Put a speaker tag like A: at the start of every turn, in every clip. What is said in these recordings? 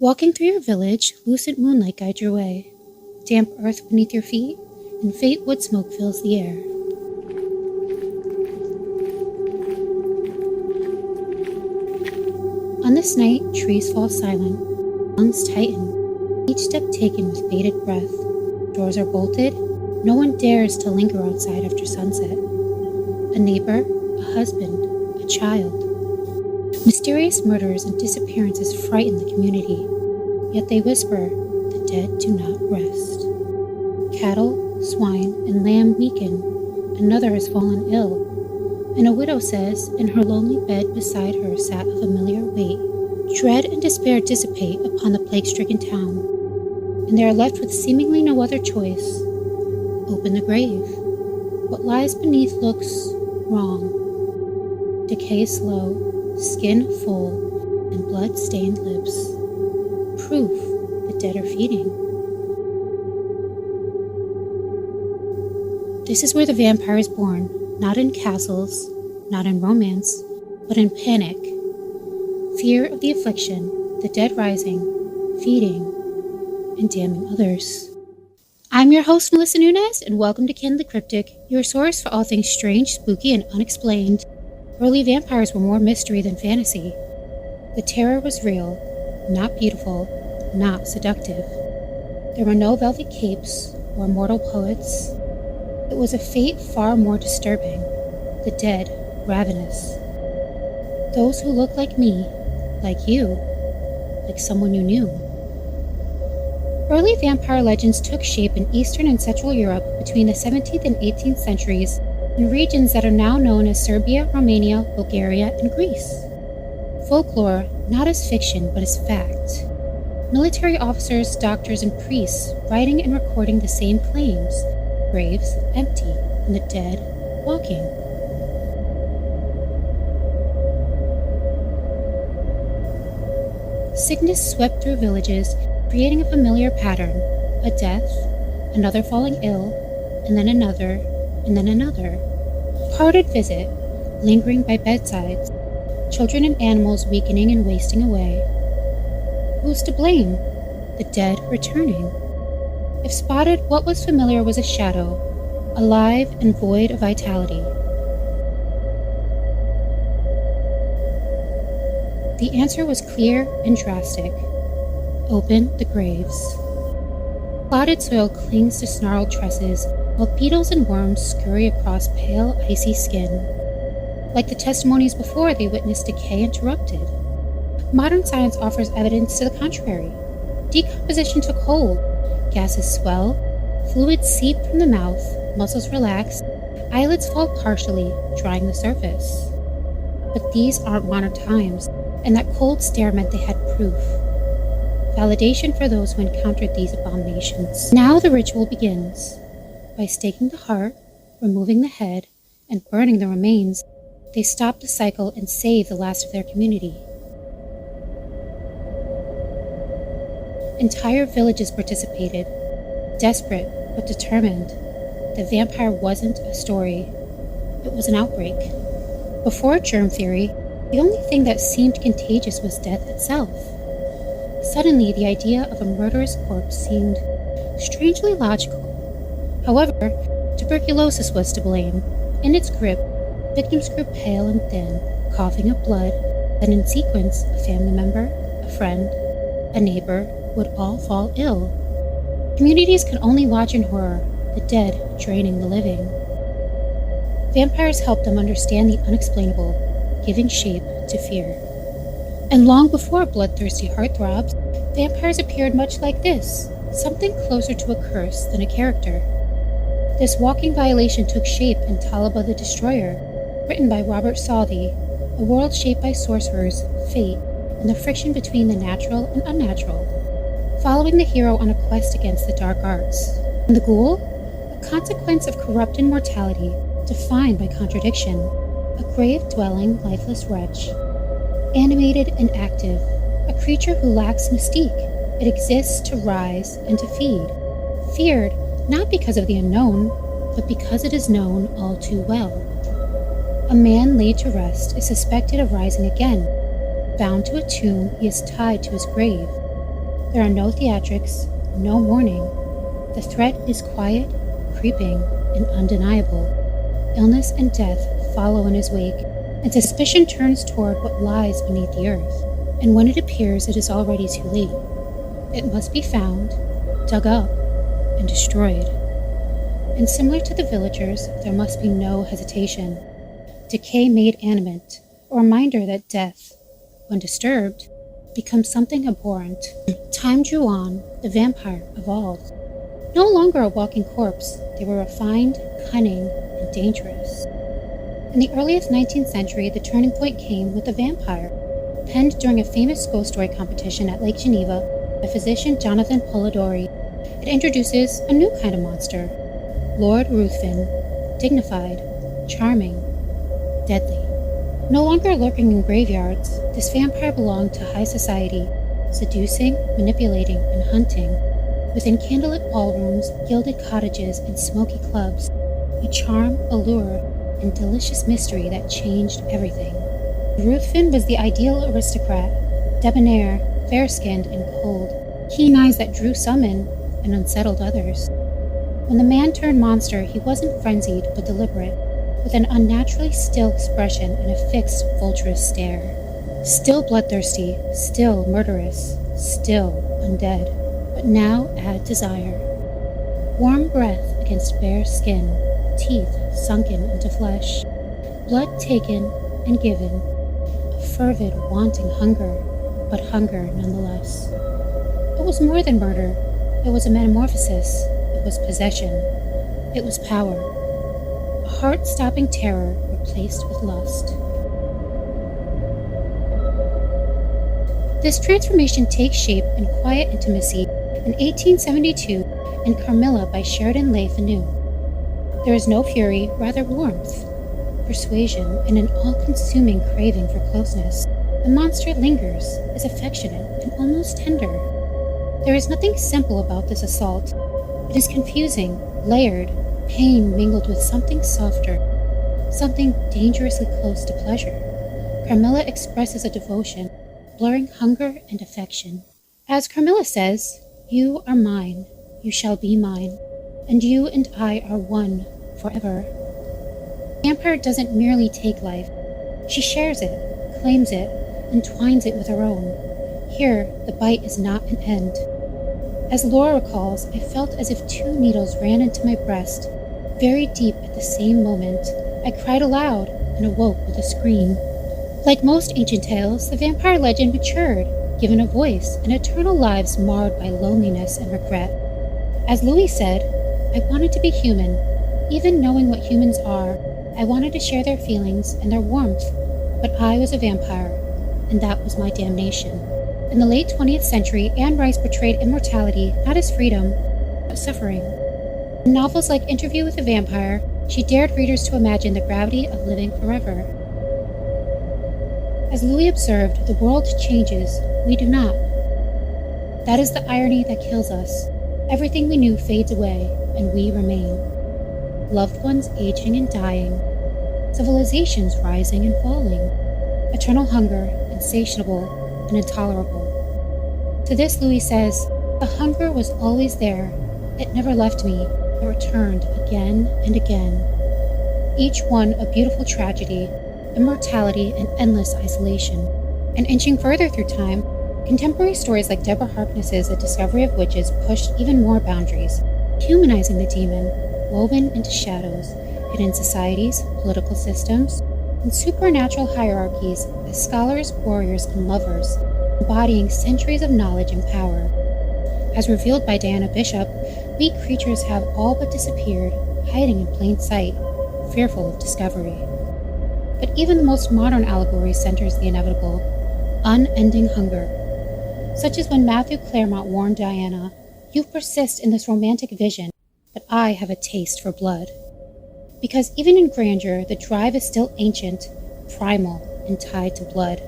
A: Walking through your village, lucent moonlight guides your way, damp earth beneath your feet, and faint wood smoke fills the air. On this night, trees fall silent, lungs tighten, each step taken with bated breath. Doors are bolted, no one dares to linger outside after sunset. A neighbor, a husband, a child. Mysterious murders and disappearances frighten the community, yet they whisper, the dead do not rest. Cattle, swine, and lamb weaken, another has fallen ill, and a widow says in her lonely bed beside her sat a familiar weight. Dread and despair dissipate upon the plague-stricken town, and they are left with seemingly no other choice. Open the grave. What lies beneath looks wrong. Decay slow, skin full, and blood-stained lips. Proof the dead are feeding. This is where the vampire is born, not in castles, not in romance, but in panic. Fear of the affliction, the dead rising, feeding, and damning others. I'm your host, Melissa Nunez, and welcome to Ken the Cryptic, your source for all things strange, spooky, and unexplained. Early vampires were more mystery than fantasy. The terror was real, not beautiful, not seductive. There were no velvet capes or mortal poets. It was a fate far more disturbing, the dead, ravenous. Those who looked like me, like you, like someone you knew. Early vampire legends took shape in Eastern and Central Europe between the 17th and 18th centuries in regions that are now known as Serbia, Romania, Bulgaria, and Greece. Folklore, not as fiction, but as fact. Military officers, doctors, and priests writing and recording the same claims, graves empty, and the dead walking. Sickness swept through villages, creating a familiar pattern, a death, another falling ill, and then another, and then another. Parted visit, lingering by bedsides, children and animals weakening and wasting away. Who's to blame? The dead returning. If spotted, what was familiar was a shadow, alive and void of vitality. The answer was clear and drastic. Open the graves. Clotted soil clings to snarled tresses, while beetles and worms scurry across pale, icy skin. Like the testimonies before, they witnessed decay interrupted. Modern science offers evidence to the contrary. Decomposition took hold. Gases swell, fluids seep from the mouth, muscles relax, eyelids fall partially, drying the surface. But these aren't modern times, and that cold stare meant they had proof. Validation for those who encountered these abominations. Now the ritual begins. By staking the heart, removing the head, and burning the remains, they stop the cycle and save the last of their community. Entire villages participated, desperate but determined. The vampire wasn't a story, it was an outbreak. Before germ theory, the only thing that seemed contagious was death itself. Suddenly, the idea of a murderous corpse seemed strangely logical. However, tuberculosis was to blame. In its grip, victims grew pale and thin, coughing up blood, then in sequence, a family member, a friend, a neighbor would all fall ill. Communities could only watch in horror, the dead draining the living. Vampires helped them understand the unexplainable, giving shape to fear. And long before bloodthirsty heartthrobs, vampires appeared much like this, something closer to a curse than a character. This walking violation took shape in Talaba the Destroyer, written by Robert Southey, a world shaped by sorcerers, fate, and the friction between the natural and unnatural, following the hero on a quest against the dark arts. And the ghoul? A consequence of corrupted mortality, defined by contradiction, a grave-dwelling, lifeless wretch. Animated and active, a creature who lacks mystique. It exists to rise and to feed. Feared, not because of the unknown, but because it is known all too well. A man laid to rest is suspected of rising again. Bound to a tomb, he is tied to his grave. There are no theatrics, no warning. The threat is quiet, creeping, and undeniable. Illness and death follow in his wake, and suspicion turns toward what lies beneath the earth. And when it appears, it is already too late. It must be found, dug up, and destroyed. And similar to the villagers, there must be no hesitation. Decay made animate, a reminder that death, when disturbed, becomes something abhorrent. Time drew on, the vampire evolved. No longer a walking corpse, they were refined, cunning, and dangerous. In the earliest 19th century, the turning point came with The Vampire, penned during a famous ghost story competition at Lake Geneva by physician Jonathan Polidori. It introduces a new kind of monster, Lord Ruthven, dignified, charming, deadly. No longer lurking in graveyards, this vampire belonged to high society, seducing, manipulating, and hunting. Within candlelit ballrooms, gilded cottages, and smoky clubs, a charm, allure, and delicious mystery that changed everything. Ruthven was the ideal aristocrat, debonair, fair-skinned, and cold, keen eyes that drew some in and unsettled others. When the man turned monster, he wasn't frenzied but deliberate, with an unnaturally still expression and a fixed, vulturous stare. Still bloodthirsty, still murderous, still undead, but now add desire. Warm breath against bare skin, teeth sunken into flesh, blood taken and given, a fervid, wanting hunger, but hunger nonetheless. It was more than murder. It was a metamorphosis. It was possession. It was power. A heart-stopping terror replaced with lust. This transformation takes shape in quiet intimacy in 1872 in Carmilla by Sheridan Le Fanu. There is no fury, rather warmth, persuasion, and an all-consuming craving for closeness. The monster lingers, is affectionate, and almost tender. There is nothing simple about this assault. It is confusing, layered, pain mingled with something softer, something dangerously close to pleasure. Carmilla expresses a devotion, blurring hunger and affection. As Carmilla says, "You are mine, you shall be mine, and you and I are one forever." The vampire doesn't merely take life. She shares it, claims it, entwines it with her own. Here, the bite is not an end. As Laura recalls, I felt as if two needles ran into my breast, very deep at the same moment. I cried aloud and awoke with a scream. Like most ancient tales, the vampire legend matured, given a voice, and eternal lives marred by loneliness and regret. As Louis said, I wanted to be human. Even knowing what humans are, I wanted to share their feelings and their warmth, but I was a vampire, and that was my damnation. In the late 20th century, Anne Rice portrayed immortality not as freedom, but suffering. In novels like Interview with a Vampire, she dared readers to imagine the gravity of living forever. As Louis observed, the world changes, we do not. That is the irony that kills us. Everything we knew fades away, and we remain. Loved ones aging and dying, civilizations rising and falling, eternal hunger, insatiable and intolerable. To this, Louis says, "The hunger was always there. It never left me. It returned again and again. Each one a beautiful tragedy, immortality, and endless isolation." And inching further through time, contemporary stories like Deborah Harkness's The Discovery of Witches pushed even more boundaries, humanizing the demon, woven into shadows, hidden societies, political systems, and supernatural hierarchies as scholars, warriors, and lovers, embodying centuries of knowledge and power. As revealed by Diana Bishop, weak creatures have all but disappeared, hiding in plain sight, fearful of discovery. But even the most modern allegory centers the inevitable, unending hunger. Such as when Matthew Claremont warned Diana, "You persist in this romantic vision, but I have a taste for blood." Because even in grandeur, the drive is still ancient, primal, and tied to blood.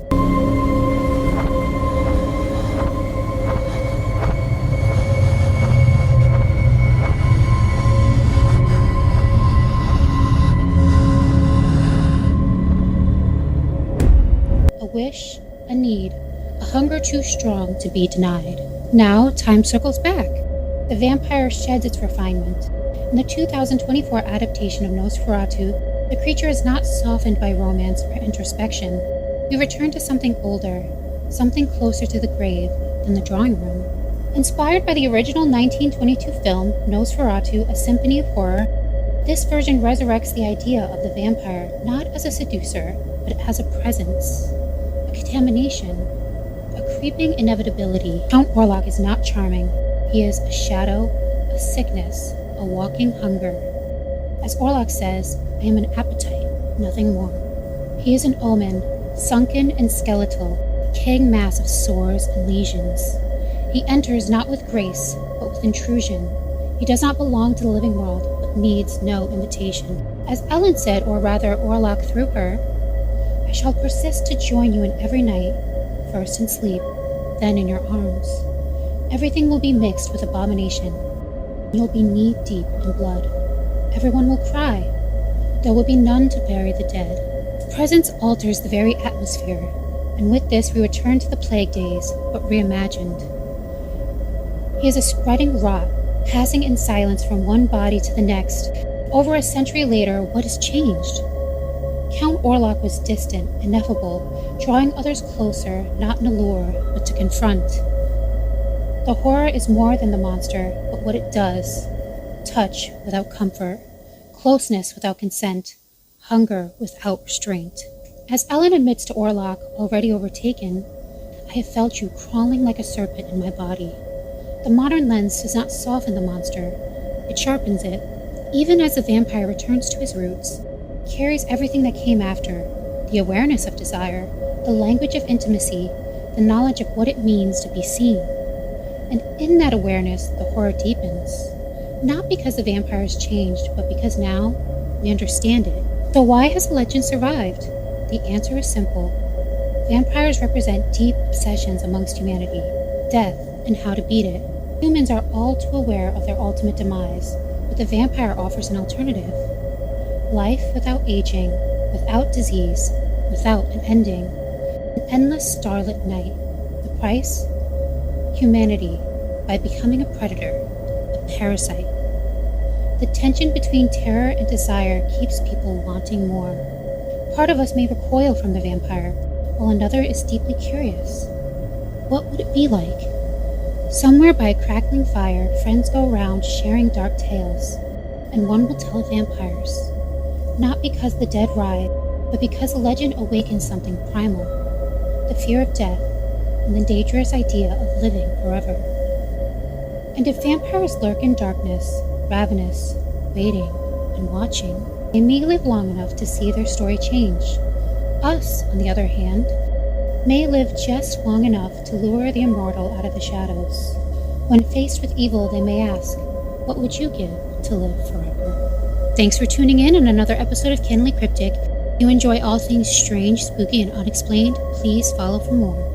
A: A wish, a need, a hunger too strong to be denied. Now, time circles back. The vampire sheds its refinement. In the 2024 adaptation of Nosferatu, the creature is not softened by romance or introspection. We return to something older, something closer to the grave than the drawing room. Inspired by the original 1922 film Nosferatu, A Symphony of Horror, this version resurrects the idea of the vampire not as a seducer, but as a presence, a contamination, a creeping inevitability. Count Orlok is not charming. He is a shadow, a sickness, a walking hunger. As Orlok says, I am an appetite, nothing more. He is an omen, sunken and skeletal, a decaying mass of sores and lesions. He enters not with grace, but with intrusion. He does not belong to the living world, but needs no invitation. As Ellen said, or rather Orlok through her, I shall persist to join you in every night, first in sleep, then in your arms. Everything will be mixed with abomination. You'll be knee-deep in blood. Everyone will cry. There will be none to bury the dead. His presence alters the very atmosphere, and with this we return to the plague days, but reimagined. He is a spreading rot, passing in silence from one body to the next. Over a century later, what has changed? Count Orlok was distant, ineffable, drawing others closer, not in allure, but to confront. The horror is more than the monster, but what it does. Touch without comfort, closeness without consent, hunger without restraint. As Ellen admits to Orlok, already overtaken, I have felt you crawling like a serpent in my body. The modern lens does not soften the monster, it sharpens it. Even as the vampire returns to his roots, it carries everything that came after, the awareness of desire, the language of intimacy, the knowledge of what it means to be seen. And in that awareness, the horror deepens. Not because the vampire has changed, but because now we understand it. So why has the legend survived? The answer is simple. Vampires represent deep obsessions amongst humanity, death, and how to beat it. Humans are all too aware of their ultimate demise, but the vampire offers an alternative. Life without aging, without disease, without an ending. An endless starlit night. The price? Humanity, by becoming a predator, a parasite. The tension between terror and desire keeps people wanting more. Part of us may recoil from the vampire, while another is deeply curious. What would it be like? Somewhere by a crackling fire, friends go around sharing dark tales, and one will tell of vampires. Not because the dead ride, but because the legend awakens something primal, the fear of death, and the dangerous idea of living forever. And if vampires lurk in darkness, ravenous, waiting, and watching, they may live long enough to see their story change. Us, on the other hand, may live just long enough to lure the immortal out of the shadows. When faced with evil, they may ask, what would you give to live forever? Thanks for tuning in on another episode of Candidly Cryptic. If you enjoy all things strange, spooky, and unexplained, please follow for more.